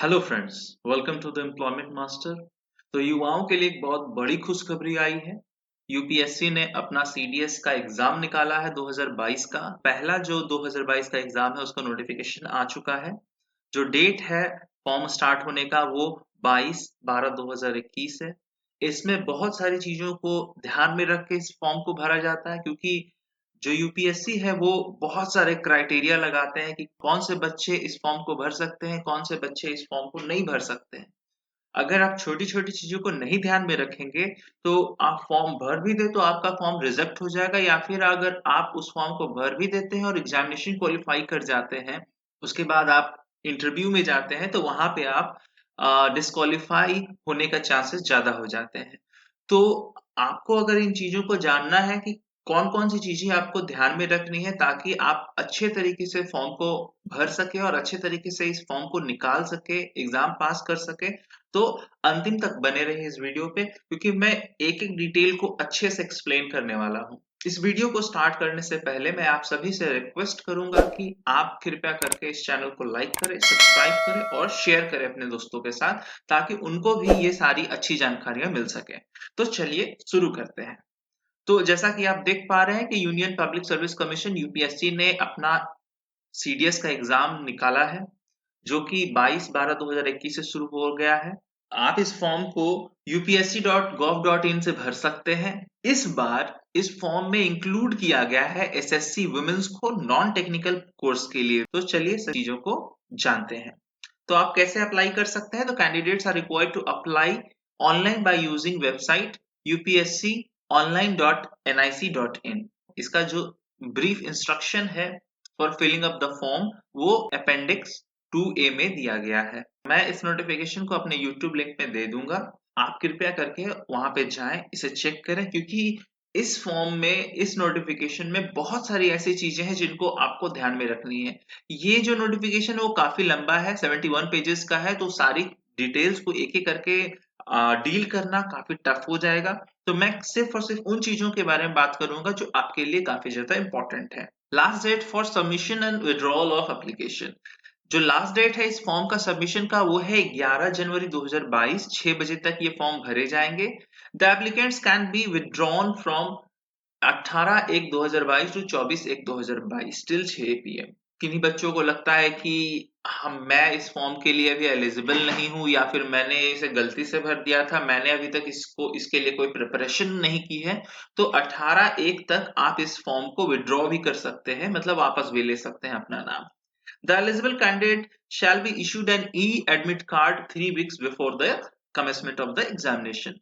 Hello friends, welcome to the employment master. तो युवाओं के लिए एक बहुत बड़ी खुशखबरी आई है। यूपीएससी ने अपना सीडीएस का एग्जाम निकाला है 2022 का। पहला जो 2022 का एग्जाम है उसका नोटिफिकेशन आ चुका है। जो डेट है फॉर्म स्टार्ट होने का वो 22/12/2021 है। इसमें बहुत सारी चीजों को ध्यान में रख के इस फॉर्म को भरा जाता है, क्योंकि जो यूपीएससी है वो बहुत सारे क्राइटेरिया लगाते हैं कि कौन से बच्चे इस फॉर्म को भर सकते हैं, कौन से बच्चे इस फॉर्म को नहीं भर सकते हैं। अगर आप छोटी-छोटी चीज़ों को नहीं ध्यान में रखेंगे, तो आप फॉर्म भर भी दें तो आपका फॉर्म रिजेक्ट हो जाएगा, या फिर अगर आप उस फॉर्म को भर भी देते हैं और एग्ज़ामिनेशन क्वालीफाई कर जाते हैं, उसके बाद आप इंटरव्यू में जाते हैं तो वहाँ पे आप डिस्क्वालीफाई होने का चांसेस ज़्यादा हो जाते हैं। तो आपको अगर इन चीज़ों को जानना है कि कौन-कौन सी चीज़ें आपको ध्यान में रखनी है ताकि आप अच्छे तरीके से फॉर्म को भर सकें और अच्छे तरीके से इस फॉर्म को निकाल सकें, एग्ज़ाम पास कर सकें, तो अंतिम तक बने रहिए इस वीडियो पे, क्योंकि मैं एक-एक डिटेल को अच्छे से एक्सप्लेन करने वाला हूँ। इस वीडियो को स्टार्ट करने से पहले मैं आप सभी से रिक्वेस्ट करूंगा कि आप कृपया करके इस चैनल को लाइक करें, सब्सक्राइब करें और शेयर करें अपने दोस्तों के साथ, ताकि उनको भी ये सारी अच्छी जानकारियां मिल सके। तो चलिए शुरू करते हैं। तो जैसा कि आप देख पा रहे हैं कि union public service commission UPSC ने अपना सीडीएस का एग्जाम निकाला है, जो कि 22/12/2021 से शुरू हो गया है। आप इस फॉर्म को upsc.gov.in से भर सकते हैं। इस बार इस फॉर्म में इंक्लूड किया गया है एसएससी वुमेन्स को नॉन टेक्निकल कोर्स के लिए। तो चलिए सब चीजों को जानते हैं। तो आप कैसे अप्लाई कर सकते हैं? तो candidates are required to apply online by using website upsconline.nic.in। इसका जो ब्रीफ इंस्ट्रक्शन है for filling up the form वो अपेंडिक्स 2A में दिया गया है। मैं इस नोटिफिकेशन को अपने YouTube लिंक में दे दूंगा। आप कृपया करके वहां पे जाएं, इसे चेक करें, क्योंकि इस फॉर्म में, इस नोटिफिकेशन में बहुत सारी ऐसी चीजें हैं जिनको आपको ध्यान में रखनी है। ये जो नोटिफिकेशन है वो काफी लंबा है, 71 पेजेस का है, तो सारी डिटेल्स को एक एक करके डील करना काफी टफ हो जाएगा। तो मैं सिर्फ और सिर्फ उन चीजों के बारे में बात करूंगा जो आपके लिए काफी ज्यादा इंपॉर्टेंट है। Last date for submission and withdrawal of application. जो लास्ट डेट है इस फॉर्म का सबमिशन का वो है 11 जनवरी 2022, 6 बजे तक ये फॉर्म भरे जाएंगे। The applicants can be withdrawn from 18/1/2022 to 24/1/2022 till 6 PM। किन्हीं बच्चों को लगता है कि मैं इस फॉर्म के लिए अभी एलिजिबल नहीं हूं, या फिर मैंने इसे गलती से भर दिया था, मैंने अभी तक इसके लिए कोई प्रिपरेशन नहीं की है, तो 18/1 तक आप इस फॉर्म को विड्रॉ भी कर सकते हैं, मतलब वापस भी ले सकते हैं अपना नाम। The eligible candidate shall be issued an e-admit card 3 weeks before the commencement of the examination।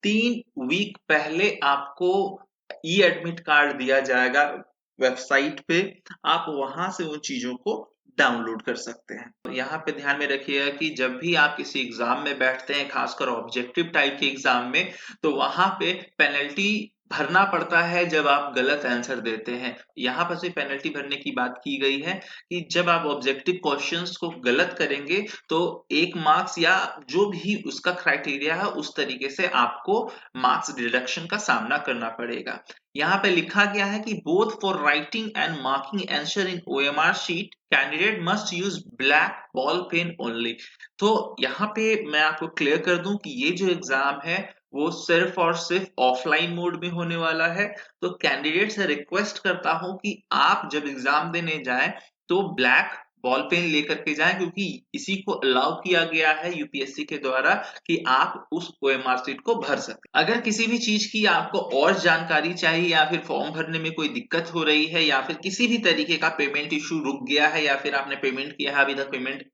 3 week पहले आपको ई एडमिट कार्ड दिया जाएगा वेबसाइट पे। आप वहां से उन चीजों को डाउनलोड कर सकते हैं। तो यहाँ पे ध्यान में रखिएगा कि जब भी आप किसी एग्जाम में बैठते हैं, खासकर ऑब्जेक्टिव टाइप के एग्जाम में, तो वहां पे पेनल्टी भरना पड़ता है जब आप गलत आंसर देते हैं। यहाँ पर से पेनल्टी भरने की बात की गई है कि जब आप ऑब्जेक्टिव क्वेश्चंस को गलत करेंगे तो 1 मार्क्स या जो भी उसका क्राइटेरिया है उस तरीके से आपको मार्क्स डिडक्शन का सामना करना पड़ेगा। यहाँ पे लिखा गया है कि both for writing and marking answer in OMR sheet candidate must use black ball pen only. तो यहाँ पे मैं आपको क्लियर कर दूं कि ये जो एग्जाम है वो सिर्फ और सिर्फ ऑफलाइन मोड में होने वाला है। तो कैंडिडेट से रिक्वेस्ट करता हूं कि आप जब एग्जाम देने जाएं तो ब्लैक बॉल पेन लेकर के जाएं, क्योंकि इसी को अलाउ किया गया है यूपीएससी के द्वारा कि आप उस ओएमआर सीट को भर सकते। अगर किसी भी चीज की आपको और जानकारी चाहिए, या फिर फॉर्म भरने में कोई दिक्कत हो रही है, या फिर किसी भी तरीके का पेमेंट इशू रुक गया है, या फिर आपने पेमेंट किया है अभी तक पेमेंट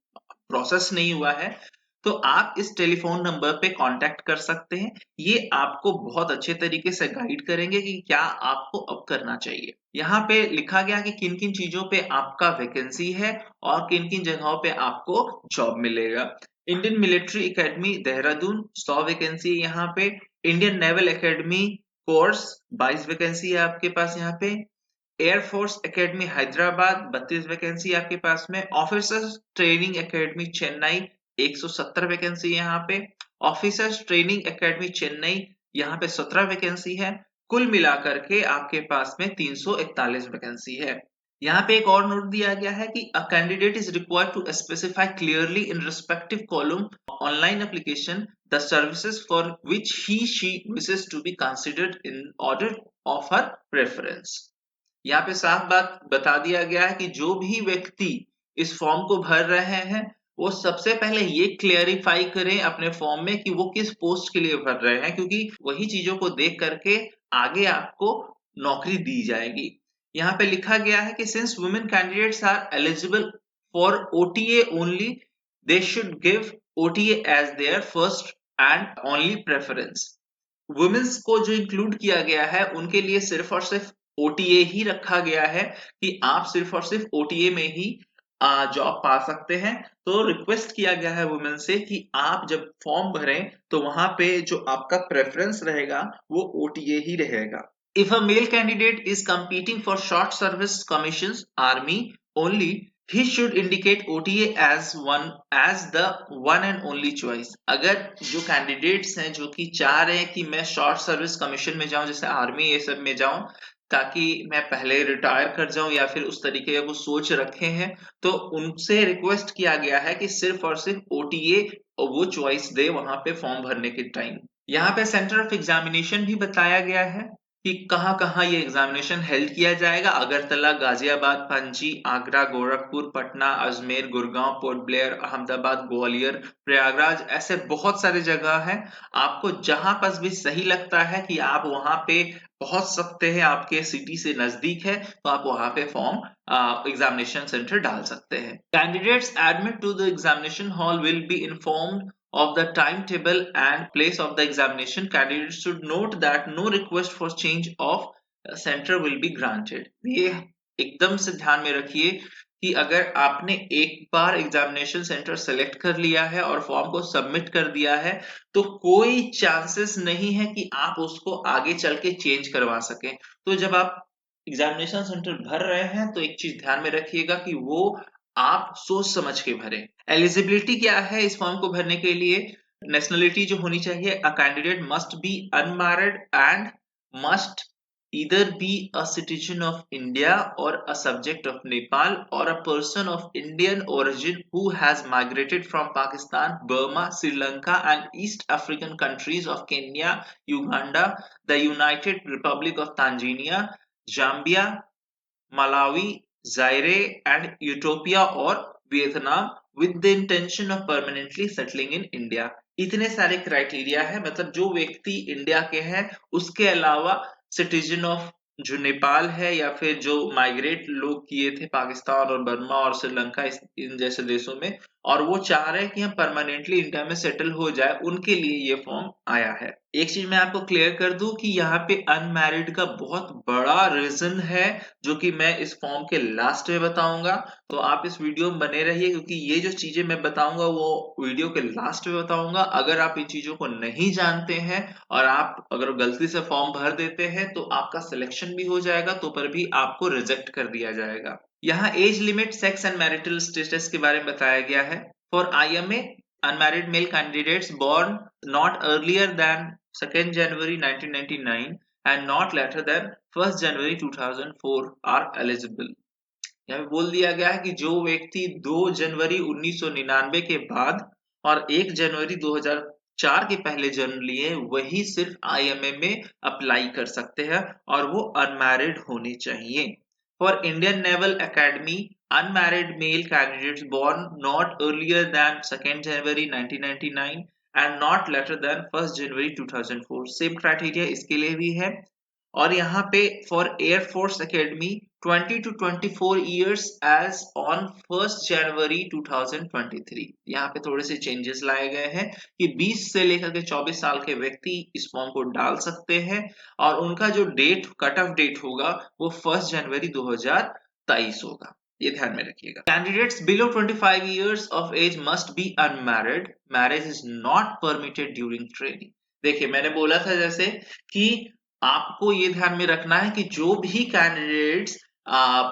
प्रोसेस नहीं हुआ है, तो आप इस टेलीफोन नंबर पे कांटेक्ट कर सकते हैं। ये आपको बहुत अच्छे तरीके से गाइड करेंगे कि क्या आपको अब करना चाहिए। यहाँ पे लिखा गया कि किन किन चीजों पे आपका वैकेंसी है और किन किन जगहों पे आपको जॉब मिलेगा। Indian military academy Dehradun 100 vacancy है यहाँ पे। Indian naval academy course 22 vacancy है आपके पास यहाँ पे। एयरफोर्स एकेडमी हैदराबाद 32 वैकेंसी आपके पास में। Officers training academy Chennai 170 vacancy है यहाँ पे। ऑफिसर्स ट्रेनिंग एकेडमी चेन्नई यहाँ पे 17 वैकेंसी है। कुल मिलाकर के आपके पास में 341 वैकेंसी है। यहाँ पे एक और नोट दिया गया है कि a candidate is required to specify clearly in respective column online application the services for which he she wishes to be considered in order of her preference. यहाँ पे साफ बात बता दिया गया है कि जो भी व्यक्ति इस फॉर्म को भर रहे हैं वो सबसे पहले ये क्लेरिफाई करें अपने फॉर्म में कि वो किस पोस्ट के लिए भर रहे हैं, क्योंकि वही चीजों को देख करके आगे आपको नौकरी दी जाएगी। यहाँ पे लिखा गया है कि since women candidates are eligible for OTA only, they should give OTA as their first and only preference. Women's को जो इंक्लूड किया गया है उनके लिए सिर्फ और सिर्फ ओटीए ही रखा गया है कि आप सिर्फ और सिर्फ ओटीए में ही जॉब पा सकते हैं। तो रिक्वेस्ट किया गया है वुमेन से कि आप जब फॉर्म भरें तो वहां पे जो आपका प्रेफरेंस रहेगा वो ओटीए ही रहेगा। If a male candidate is competing for short service commissions army only, he should indicate OTA as the one and only choice। अगर जो कैंडिडेट्स हैं जो कि चाह रहे हैं कि मैं शॉर्ट सर्विस कमीशन में जाऊं, जैसे आर्मी ये सब में जाऊं ताकि मैं पहले रिटायर कर जाऊं, या फिर उस तरीके का कुछ सोच रखे हैं, तो उनसे रिक्वेस्ट किया गया है कि सिर्फ और सिर्फ ओटीए वो चॉइस दे वहां पे फॉर्म भरने के टाइम। यहाँ पे सेंटर ऑफ एग्जामिनेशन भी बताया गया है कि कहाँ-कहाँ ये एग्जामिनेशन हेल्ड किया जाएगा। अगरतला, गाजियाबाद, पणजी, आगरा, गोरखपुर, पटना, अजमेर, गुड़गांव, पोर्ट ब्लेयर, अहमदाबाद, ग्वालियर, प्रयागराज, ऐसे बहुत सारे जगह हैं। आपको जहां पर भी सही लगता है कि आप वहां पे पहुंच सकते हैं, आपके सिटी से नजदीक है, तो आप वहां पे फॉर्म एग्जामिनेशन सेंटर डाल सकते हैं। Candidates admit to the examination hall will be informed of the timetable and place of the examination. Candidates should note that no request for change of center will be granted। ये एकदम से ध्यान में रखिए कि अगर आपने एक बार एग्जामिनेशन सेंटर सेलेक्ट कर लिया है और फॉर्म को सबमिट कर दिया है तो कोई चांसेस नहीं है कि आप उसको आगे चल के चेंज करवा सकें। तो जब आप एग्जामिनेशन सेंटर भर रहे हैं तो एक चीज ध्यान में रखिएगा कि वो आप सोच समझ के भरें। एलिजिबिलिटी क्या है इस फॉर्म को भरने के लिए? नेशनलिटी जो होनी चाहिए, a candidate must be unmarried and must either be a citizen of India or a subject of Nepal or a person of Indian origin who has migrated from Pakistan, Burma, Sri Lanka and East African countries of Kenya, Uganda, the United Republic of Tanzania, Zambia, Malawi, Zaire and Ethiopia or Vietnam with the intention of permanently settling in India। इतने सारे criteria है, मतलब जो व्यक्ति India के हैं उसके अलावा सिटीजन ऑफ जो नेपाल है या फिर जो माइग्रेट लोग किए थे पाकिस्तान और बर्मा और श्रीलंका इन जैसे देशों में और वो चाह रहे हैं कि हम परमानेंटली इंडिया में सेटल हो जाए, उनके लिए ये फॉर्म आया है। एक चीज मैं आपको क्लियर कर दूं कि यहाँ पे अनमैरिड का बहुत बड़ा रीजन है जो कि मैं इस फॉर्म के लास्ट में बताऊंगा। तो आप इस वीडियो में बने रहिए क्योंकि ये जो चीजें मैं बताऊंगा वो वीडियो के लास्ट में बताऊंगा। अगर आप इन चीजों को नहीं जानते हैं और आप अगर गलती से फॉर्म भर देते हैं तो आपका सिलेक्शन भी हो जाएगा तो पर भी आपको रिजेक्ट कर दिया जाएगा। यहाँ age limit, sex and marital status के बारे में बताया गया है। For IMA, unmarried male candidates born not earlier than 2nd January 1999 and not later than 1st January 2004 are eligible। यहाँ पे बोल दिया गया है कि जो व्यक्ति 2 जनवरी 1999 के बाद और 1 जनवरी 2004 के पहले जन्म लिए वही सिर्फ आईएमए में अप्लाई कर सकते हैं और वो अनमैरिड होने चाहिए। For Indian naval academy, unmarried male candidates born not earlier than 2nd January 1999 and not later than 1st January 2004, same criteria इसके लिए भी है। और यहाँ पे for air force academy 20 to 24 years as on 1st January 2023, यहाँ पे थोड़े से चेंजेस लाए गए हैं कि 20 से लेकर के 24 साल के व्यक्ति इस फॉर्म को डाल सकते हैं और उनका जो डेट कट ऑफ डेट होगा वो 1 जनवरी 2023 होगा, ये ध्यान में रखिएगा। Candidates below 25 years of age must be unmarried, marriage is not permitted during training. देखिए मैंने बोला था जैसे कि आपको ये ध्यान में रखना है कि जो भी कैंडिडेट्स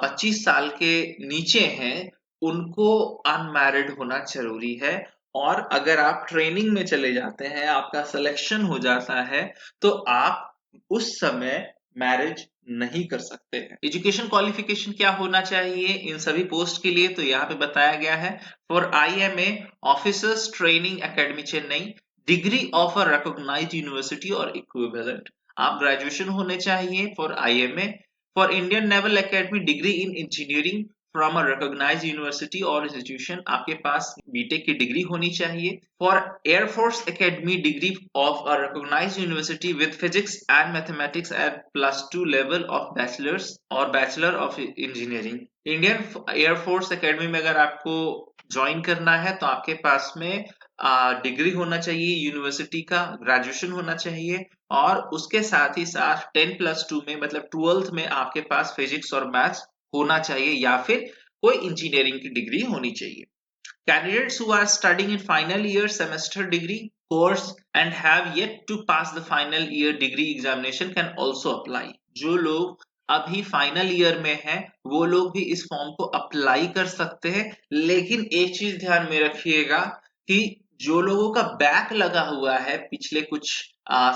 25 साल के नीचे हैं उनको अनमैरिड होना जरूरी है। और अगर आप ट्रेनिंग में चले जाते हैं, आपका सिलेक्शन हो जाता है तो आप उस समय मैरिज नहीं कर सकते हैं। एजुकेशन क्वालिफिकेशन क्या होना चाहिए इन सभी पोस्ट के लिए, तो यहाँ पे बताया गया है for IMA officers training academy Chennai, degree of a recognised university और इक्विवेलेंट। आप ग्रेजुएशन होने चाहिए for IMA, for Indian naval academy degree in engineering from a recognised university और इंस्टीट्यूशन, आपके पास बीटेक की डिग्री होनी चाहिए। For air force academy degree of a recognised university with physics and mathematics at +2 level of bachelors और bachelor of engineering. Indian air force academy में अगर आपको ज्वाइन करना है तो आपके पास में डिग्री होना चाहिए यूनिवर्सिटी का, ग्रेजुएशन होना चाहिए और उसके साथ ही साथ 10+2 में मतलब 12th में आपके पास फिजिक्स और मैथ्स होना चाहिए या फिर कोई इंजीनियरिंग की डिग्री होनी चाहिए। Candidates who are studying in final year semester degree course and have yet to pass the final year degree examination can also apply. जो लोग अभी फाइनल ईयर में हैं वो लोग भी इस फॉर्म को अप्लाई कर सकते हैं, लेकिन एक चीज ध्यान में रखिएगा कि जो लोगों का बैक लगा हुआ है पिछले कुछ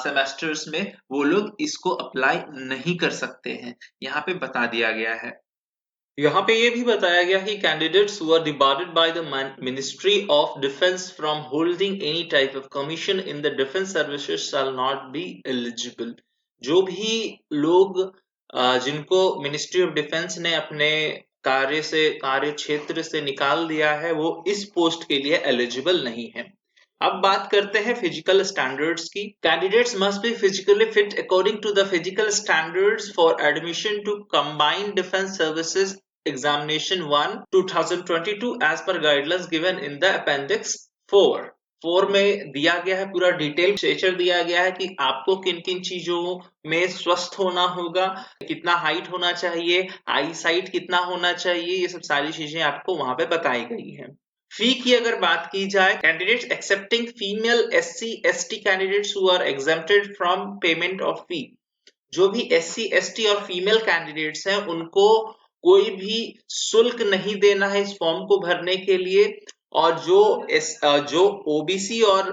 सेमेस्टर्स में वो लोग इसको अप्लाई नहीं कर सकते हैं, यहाँ पे बता दिया गया है। यहाँ पे ये भी बताया गया कि candidates who are debarred by the ministry of defence from holding any type of commission in the defence services shall not be eligible. जो भी लोग जिनको मिनिस्ट्री ऑफ डिफेंस ने अपने कार्य क्षेत्र से निकाल दिया है वो इस पोस्ट के लिए एलिजिबल नहीं है। अब बात करते हैं फिजिकल स्टैंडर्ड्स की। Candidates must be physically fit according to the physical standards for admission to combined defence services Examination 1 2022 as per guidelines given in the Appendix 4। 4 में दिया गया है पूरा डिटेल स्ट्रक्चर दिया गया है कि आपको किन किन चीजों में स्वस्थ होना होगा, कितना हाइट होना चाहिए, आई साइट कितना होना चाहिए, ये सब सारी चीजें आपको वहां पे बताई गई है। फी की अगर बात की जाए, candidates excepting female SC ST candidates who are exempted from payment of fee. जो भी SC ST और फीमेल कैंडिडेट्स हैं उनको कोई भी शुल्क नहीं देना है इस फॉर्म को भरने के लिए, और जो OBC और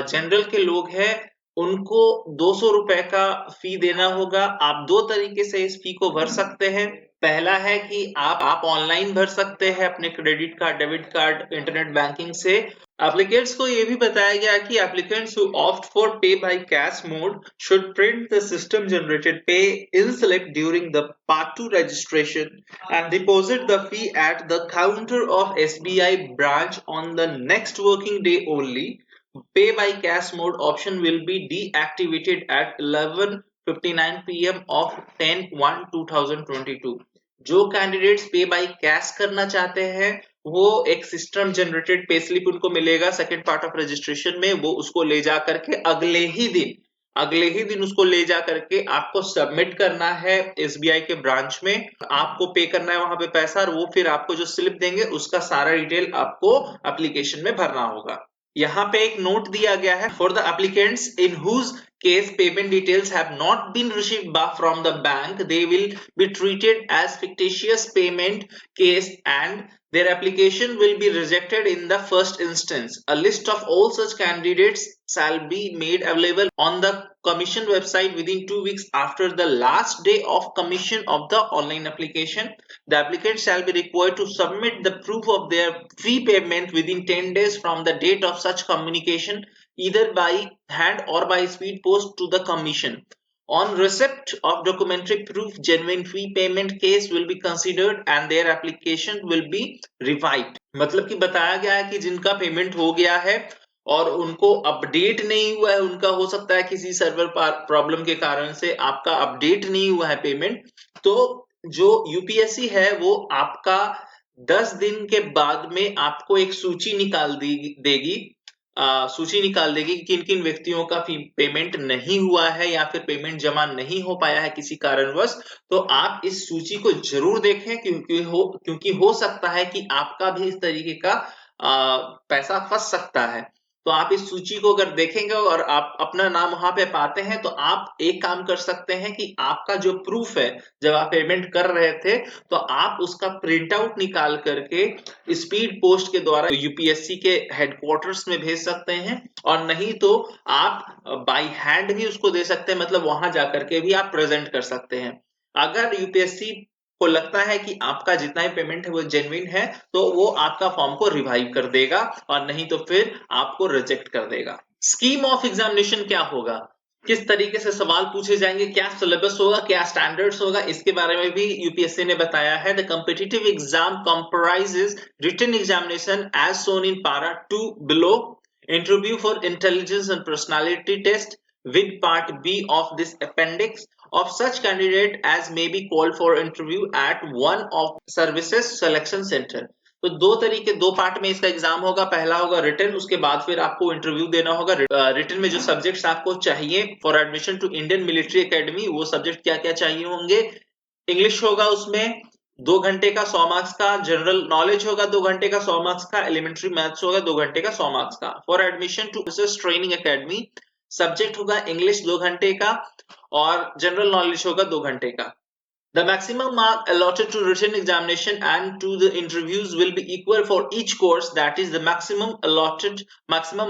जनरल के लोग हैं उनको 200 रुपए का फी देना होगा। आप दो तरीके से इस फी को भर सकते हैं। पहला है कि आप ऑनलाइन भर सकते हैं अपने credit card, debit card, internet banking से। एप्लीकेंट्स को यह भी बताया गया कि applicants who opt for pay by cash mode should print the system generated pay in slip during the part 2 registration and deposit the fee at the counter of SBI branch on the next working day only. Pay by cash mode option will be deactivated at 11:59 PM of 10/1/2022। जो candidates पे by cash करना चाहते हैं वो एक system generated pay slip उनको मिलेगा second part of registration में, वो उसको ले जा करके अगले ही दिन उसको ले जा करके आपको सबमिट करना है SBI के ब्रांच में। आपको पे करना है वहां पे पैसा और वो फिर आपको जो स्लिप देंगे उसका सारा डिटेल आपको एप्लीकेशन में भरना होगा। यहाँ पे एक नोट दिया गया है, for the applicants in whose case payment details have not been received from the bank, they will be treated as fictitious payment case and their application will be rejected in the first instance. A list of all such candidates shall be made available on the commission website within 2 weeks after the last day of commission of the online application. The applicant shall be required to submit the proof of their fee payment within 10 days from the date of such communication, either by hand or by speed post to the commission. On receipt of documentary proof, genuine fee payment case will be considered and their application will be revived। मतलब कि बताया गया है कि जिनका payment हो गया है और उनको अपडेट नहीं हुआ है, उनका हो सकता है किसी सर्वर प्रॉब्लम के कारण से आपका अपडेट नहीं हुआ है पेमेंट, तो जो UPSC है वो आपका 10 दिन के बाद में आपको एक सूची निकाल देगी कि किन किन व्यक्तियों का पेमेंट नहीं हुआ है या फिर पेमेंट जमा नहीं हो पाया है किसी कारणवश। तो आप इस सूची को जरूर देखें क्योंकि हो सकता है कि आपका भी इस तरीके का पैसा फंस सकता है। तो आप इस सूची को अगर देखेंगे और आप अपना नाम वहां पे पाते हैं तो आप एक काम कर सकते हैं कि आपका जो प्रूफ है जब आप पेमेंट कर रहे थे तो आप उसका प्रिंट आउट निकाल करके स्पीड पोस्ट के द्वारा UPSC के हेडक्वार्टर्स में भेज सकते हैं, और नहीं तो आप बाय हैंड भी उसको दे सकते हैं, मतलब वहां जाकर के भी आप प्रेजेंट कर सकते हैं। अगर यूपीएससी को लगता है कि आपका जितना भी पेमेंट है वो जेन्युइन है, तो वो आपका फॉर्म को रिवाइव कर देगा, और नहीं तो फिर आपको रिजेक्ट कर देगा। स्कीम ऑफ एग्जामिनेशन क्या होगा, किस तरीके से सवाल पूछे जाएंगे, क्या सिलेबस होगा, क्या स्टैंडर्ड्स होगा, इसके बारे में भी यूपीएससी ने बताया है। The competitive exam comprises written examination as shown in para 2 below, interview for intelligence and personality test with part B of this appendix of such candidate as may be called for interview at one of services selection center। तो दो तरीके, दो part में इसका exam होगा। पहला होगा written, उसके बाद फिर आपको इंटरव्यू देना होगा। रिटन में जो सब्जेक्ट्स आपको चाहिए for admission to Indian military academy, वो सब्जेक्ट क्या क्या चाहिए होंगे। इंग्लिश होगा, उसमें 2 घंटे का 100 मार्क्स का, जनरल नॉलेज होगा 2 घंटे का 100 मार्क्स का, एलिमेंट्री मैथ्स होगा 2 घंटे का 100 मार्क्स का। For admission to training academy subject होगा इंग्लिश 2 घंटे का और जनरल नॉलेज होगा 2 घंटे का। The maximum mark allotted to written examination and to the interviews will be equal for each course. That is, the maximum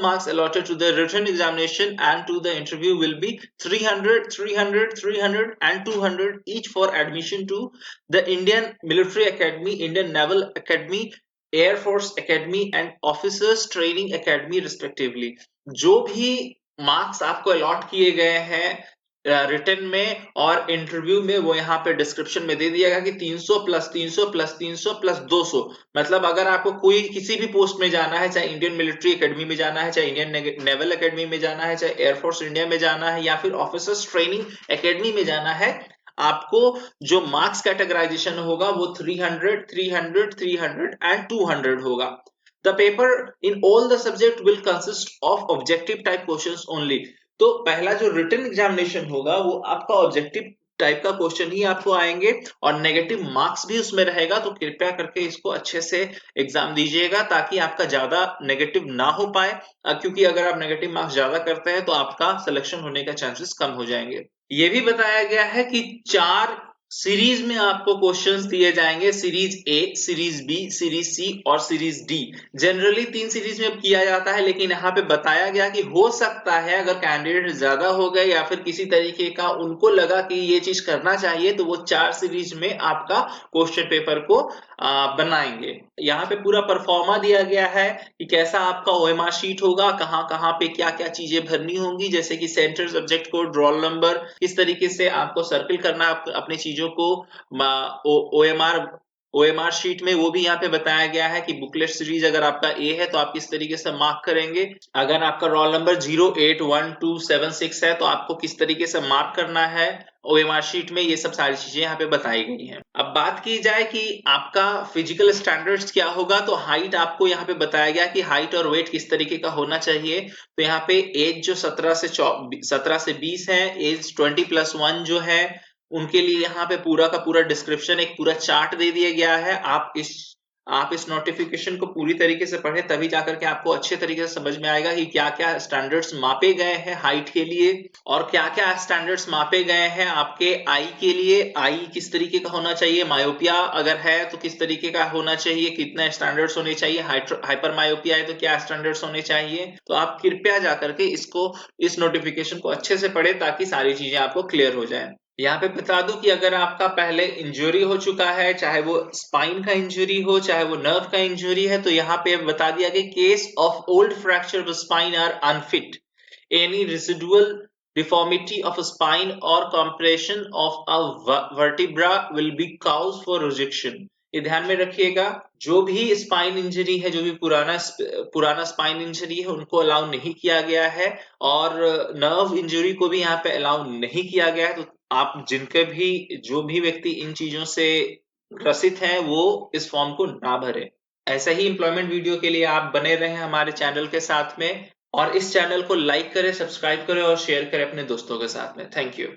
marks allotted to the written examination and to the interview will be 300, 300, 300 and 200 each for admission to the Indian Military Academy, Indian Naval Academy, Air Force Academy and Officers Training Academy respectively। जो भी marks आपको allot किए गए हैं written में और interview में, वो यहाँ पे डिस्क्रिप्शन में दे दिया गया कि 300 प्लस 300 प्लस 300 प्लस 200। मतलब अगर आपको कोई किसी भी पोस्ट में जाना है, चाहे इंडियन मिलिट्री एकेडमी में जाना है, चाहे इंडियन नेवल एकेडमी में जाना है, चाहे एयरफोर्स इंडिया में जाना है, या फिर ऑफिसर्स ट्रेनिंग एकेडमी में जाना है, आपको जो मार्क्स कैटेगराइजेशन होगा वो 300, 300, 300 एंड 200 होगा। The paper in all the subject will consist of objective type questions only। तो पहला जो रिटन एग्जामिनेशन होगा वो आपका ऑब्जेक्टिव टाइप का क्वेश्चन ही आपको आएंगे और नेगेटिव मार्क्स भी उसमें रहेगा। तो कृपया करके इसको अच्छे से एग्जाम दीजिएगा ताकि आपका ज्यादा नेगेटिव ना हो पाए, क्योंकि अगर आप नेगेटिव मार्क्स ज्यादा करते हैं तो आपका सिलेक्शन होने का चांसेस कम हो जाएंगे। ये भी बताया गया है कि 4 सीरीज में आपको क्वेश्चंस दिए जाएंगे, series A, series B, series C और सीरीज डी। जनरली 3 सीरीज में किया जाता है, लेकिन यहाँ पे बताया गया कि हो सकता है अगर कैंडिडेट ज्यादा हो गए या फिर किसी तरीके का उनको लगा कि ये चीज करना चाहिए, तो वो 4 सीरीज में आपका क्वेश्चन पेपर को बनाएंगे। यहाँ पे पूरा परफॉर्मा दिया गया है कि कैसा आपका ओएमआर शीट होगा, कहाँ कहाँ पे क्या क्या चीजें भरनी होंगी, जैसे कि centre, subject code, roll number, किस तरीके से आपको सर्किल करना है अपनी चीजों को। ओएमआर शीट में वो भी यहाँ पे बताया गया है कि बुकलेट सीरीज अगर आपका ए है तो आप किस तरीके से मार्क करेंगे, अगर आपका रोल नंबर 081276 है तो आपको किस तरीके से मार्क करना है ओएमआर शीट में। ये सब सारी चीजें यहाँ पे बताई गई हैं। अब बात की जाए कि आपका फिजिकल स्टैंडर्ड्स क्या होगा, तो हाइट आपको यहाँ पे बताया गया कि हाइट और वेट किस तरीके का होना चाहिए। तो यहाँ पे एज जो 17 से 20 है, एज 20+1 जो है, उनके लिए यहाँ पे पूरा का पूरा डिस्क्रिप्शन, एक पूरा चार्ट दे दिया गया है। आप इस नोटिफिकेशन को पूरी तरीके से पढ़े, तभी जाकर के आपको अच्छे तरीके से समझ में आएगा कि क्या क्या स्टैंडर्ड्स मापे गए हैं हाइट के लिए और क्या क्या स्टैंडर्ड्स मापे गए हैं आपके आई के लिए। आई किस तरीके का होना चाहिए, मायोपिया अगर है तो किस तरीके का होना चाहिए, कितने स्टैंडर्ड्स होने चाहिए, हाइपर मायोपिया है तो क्या स्टैंडर्ड्स होने चाहिए। तो आप कृपया जाकर के इस नोटिफिकेशन को अच्छे से पढ़े ताकि सारी चीजें आपको क्लियर हो जाए। यहाँ पे बता दूं कि अगर आपका पहले इंजरी हो चुका है, चाहे वो स्पाइन का इंजरी हो, चाहे वो नर्व का इंजरी है, तो यहाँ पे बता दिया कि case of old fracture of spine are unfit, any residual deformity of a spine or compression of a vertebra will be cause for rejection। ये ध्यान में रखिएगा, जो भी स्पाइन इंजरी है, जो भी पुराना स्पाइन इंजरी है, उनको अलाउ नहीं किया गया है और नर्व इंजरी को भी यहाँ पे अलाउ नहीं किया गया है। तो आप जो भी व्यक्ति इन चीजों से ग्रसित हैं वो इस फॉर्म को ना भरे। ऐसा ही एम्प्लॉयमेंट वीडियो के लिए आप बने रहें हमारे चैनल के साथ में, और इस चैनल को लाइक करें, सब्सक्राइब करें और शेयर करें अपने दोस्तों के साथ में। Thank you.